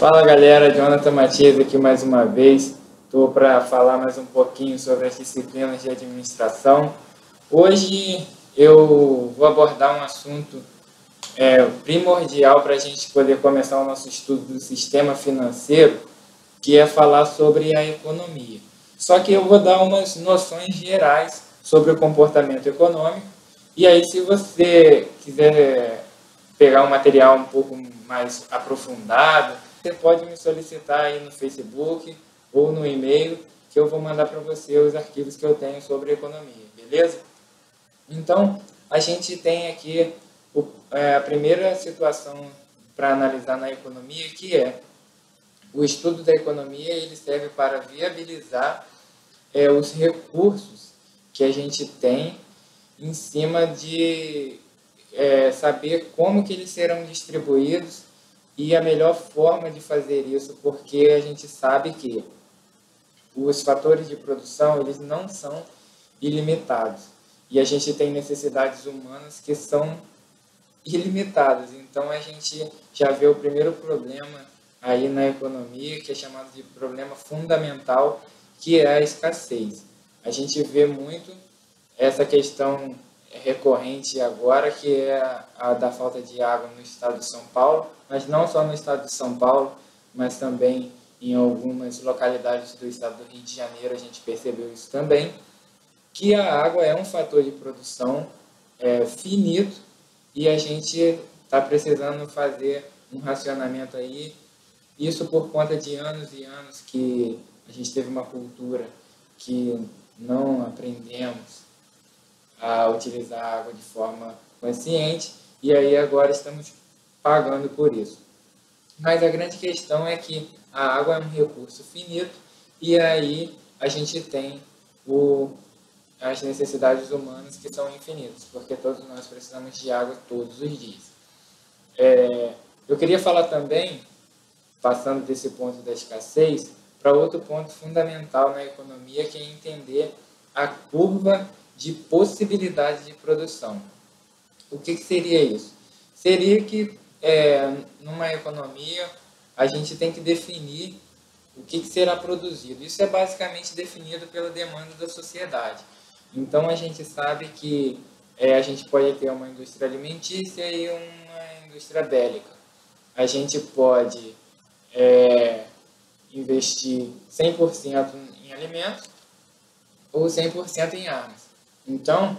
Fala galera, Jonathan Matias aqui mais uma vez. Estou para falar mais um pouquinho sobre as disciplinas de administração. Hoje eu vou abordar um assunto primordial para a gente poder começar o nosso estudo do sistema financeiro, que é falar sobre a economia. Só que eu vou dar umas noções gerais sobre o comportamento econômico, e aí se você quiser pegar um material um pouco mais aprofundado, você pode me solicitar aí no Facebook ou no e-mail, que eu vou mandar para você os arquivos que eu tenho sobre economia, beleza? Então, a gente tem aqui a primeira situação para analisar na economia, que é o estudo da economia. Ele serve para viabilizar os recursos que a gente tem em cima de saber como que eles serão distribuídos e a melhor forma de fazer isso, porque a gente sabe que os fatores de produção eles não são ilimitados e a gente tem necessidades humanas que são ilimitadas. Então a gente já vê o primeiro problema aí na economia, que é chamado de problema fundamental, que é a escassez. A gente vê muito essa questão recorrente agora, que é a da falta de água no estado de São Paulo, mas não só no estado de São Paulo, mas também em algumas localidades do estado do Rio de Janeiro a gente percebeu isso também, que a água é um fator de produção finito e a gente está precisando fazer um racionamento aí, isso por conta de anos e anos que a gente teve uma cultura que não aprendemos a utilizar a água de forma consciente, e aí agora estamos pagando por isso. Mas a grande questão é que a água é um recurso finito, e aí a gente tem as necessidades humanas que são infinitas, porque todos nós precisamos de água todos os dias. Eu queria falar também, passando desse ponto da escassez, para outro ponto fundamental na economia, que é entender a curva de possibilidade de produção. O que seria isso? Seria que numa economia a gente tem que definir o que será produzido. Isso é basicamente definido pela demanda da sociedade. Então a gente sabe que a gente pode ter uma indústria alimentícia e uma indústria bélica. A gente pode investir 100% em alimentos ou 100% em armas. Então,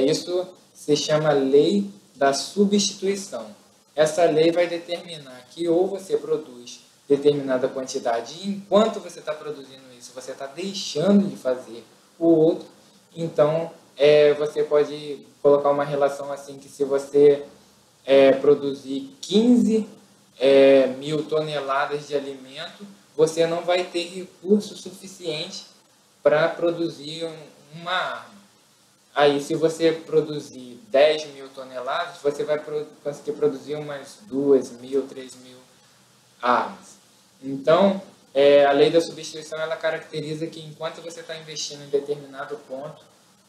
isso se chama lei da substituição. Essa lei vai determinar que ou você produz determinada quantidade e enquanto você está produzindo isso, você está deixando de fazer o outro. Então, você pode colocar uma relação assim, que se você produzir 15 mil toneladas de alimento, você não vai ter recurso suficiente para produzir uma arma. Aí, se você produzir 10 mil toneladas, você vai conseguir produzir umas 2 mil, 3 mil armas. Então, a lei da substituição ela caracteriza que enquanto você está investindo em determinado ponto,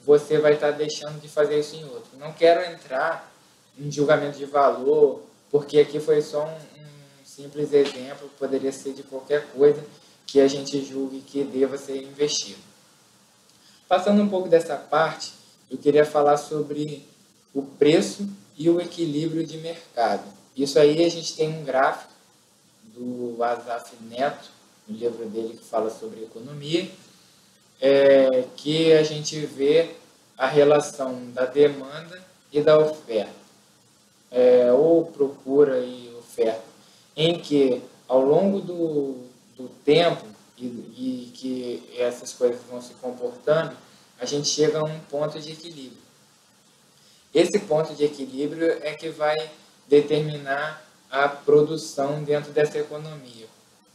você vai estar deixando de fazer isso em outro. Não quero entrar em julgamento de valor, porque aqui foi só um simples exemplo, poderia ser de qualquer coisa que a gente julgue que deva ser investido. Passando um pouco dessa parte, eu queria falar sobre o preço e o equilíbrio de mercado. Isso aí a gente tem um gráfico do Asaf Neto, no livro dele que fala sobre economia, que a gente vê a relação da demanda e da oferta, ou procura e oferta, em que ao longo do tempo e que essas coisas vão se comportando, a gente chega a um ponto de equilíbrio. Esse ponto de equilíbrio é que vai determinar a produção dentro dessa economia.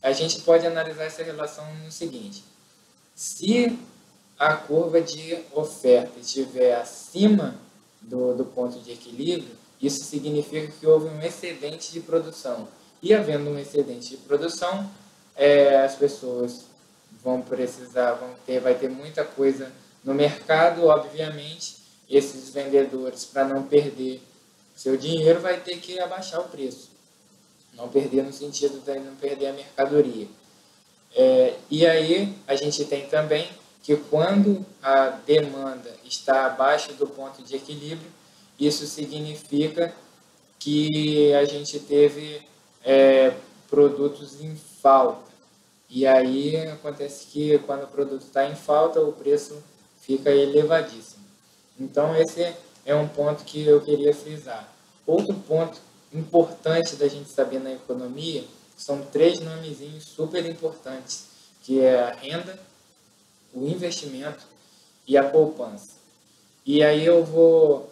A gente pode analisar essa relação no seguinte: se a curva de oferta estiver acima do ponto de equilíbrio, isso significa que houve um excedente de produção. E havendo um excedente de produção, as pessoas vão precisar, vai ter muita coisa no mercado, obviamente. Esses vendedores, para não perder seu dinheiro, vai ter que abaixar o preço. Não perder no sentido de não perder a mercadoria. E aí a gente tem também que quando a demanda está abaixo do ponto de equilíbrio, isso significa que a gente teve produtos em falta. E aí acontece que quando o produto está em falta, o preço fica elevadíssimo. Então esse é um ponto que eu queria frisar. Outro ponto importante da gente saber na economia são 3 nomezinhos super importantes, que é a renda, o investimento e a poupança. E aí eu vou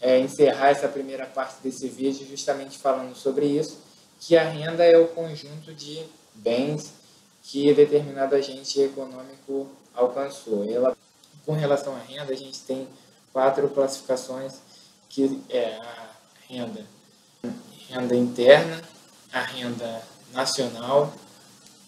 encerrar essa primeira parte desse vídeo justamente falando sobre isso, que a renda é o conjunto de bens que determinado agente econômico alcançou. Com relação à renda, a gente tem 4 classificações, que é a renda interna, a renda nacional,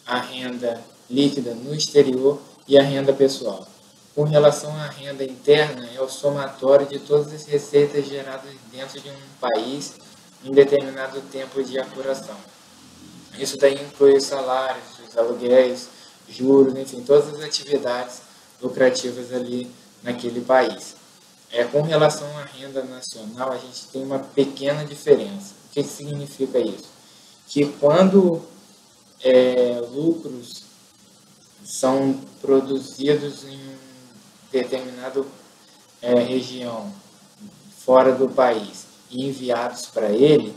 a renda líquida no exterior e a renda pessoal. Com relação à renda interna, é o somatório de todas as receitas geradas dentro de um país em determinado tempo de apuração. Isso daí inclui os salários, os aluguéis, juros, enfim, todas as atividades lucrativas ali naquele país. Com relação à renda nacional, a gente tem uma pequena diferença. O que significa isso? Que quando lucros são produzidos em determinada região fora do país e enviados para ele,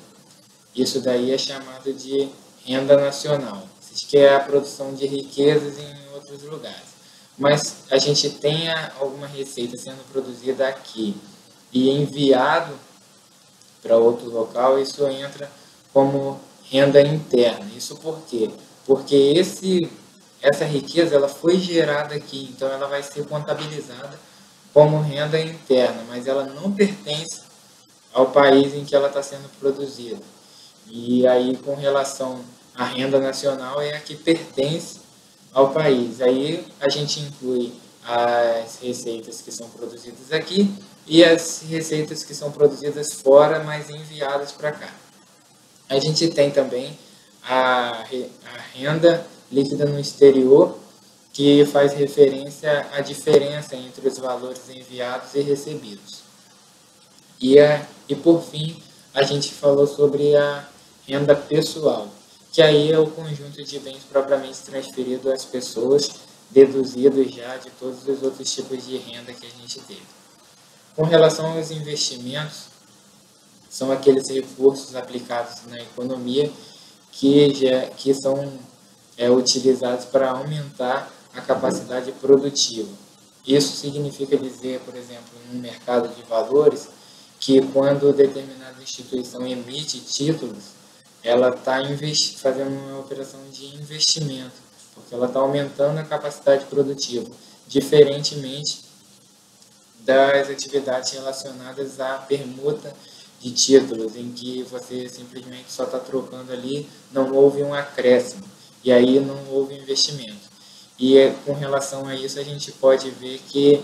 isso daí é chamado de renda nacional, que é a produção de riquezas em outros lugares. Mas a gente tem alguma receita sendo produzida aqui e enviado para outro local, isso entra como renda interna. Isso por quê? Porque essa riqueza ela foi gerada aqui, então ela vai ser contabilizada como renda interna, mas ela não pertence ao país em que ela está sendo produzida. E aí, com relação à renda nacional, é a que pertence ao país. Aí a gente inclui as receitas que são produzidas aqui e as receitas que são produzidas fora, mas enviadas para cá. A gente tem também a renda líquida no exterior, que faz referência à diferença entre os valores enviados e recebidos. E por fim, a gente falou sobre a renda pessoal, que aí é o conjunto de bens propriamente transferido às pessoas, deduzidos já de todos os outros tipos de renda que a gente teve. Com relação aos investimentos, são aqueles recursos aplicados na economia que são utilizados para aumentar a capacidade produtiva. Isso significa dizer, por exemplo, no mercado de valores, que quando determinada instituição emite títulos, ela está fazendo uma operação de investimento, porque ela está aumentando a capacidade produtiva, diferentemente das atividades relacionadas à permuta de títulos, em que você simplesmente só está trocando ali, não houve um acréscimo, e aí não houve investimento. E com relação a isso, a gente pode ver que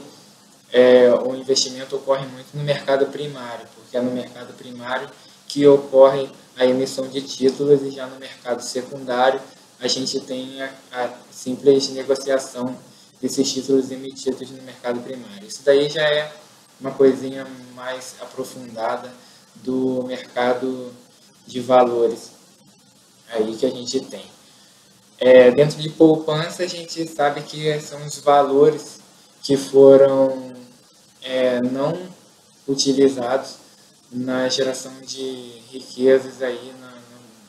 o investimento ocorre muito no mercado primário, porque é no mercado primário que ocorre a emissão de títulos, e já no mercado secundário a gente tem a simples negociação desses títulos emitidos no mercado primário. Isso daí já é uma coisinha mais aprofundada do mercado de valores aí que a gente tem. Dentro de poupança, a gente sabe que são os valores que foram não utilizados na geração de riquezas aí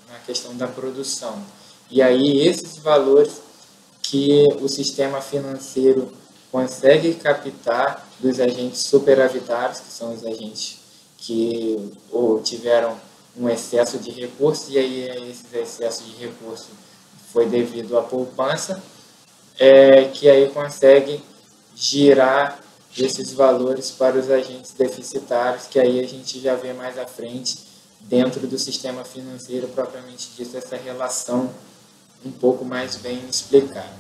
na questão da produção. E aí esses valores que o sistema financeiro consegue captar dos agentes superavitários, que são os agentes que tiveram um excesso de recursos, e aí esse excesso de recursos foi devido à poupança, que aí consegue girar esses valores para os agentes deficitários, que aí a gente já vê mais à frente, dentro do sistema financeiro propriamente dito, essa relação um pouco mais bem explicada.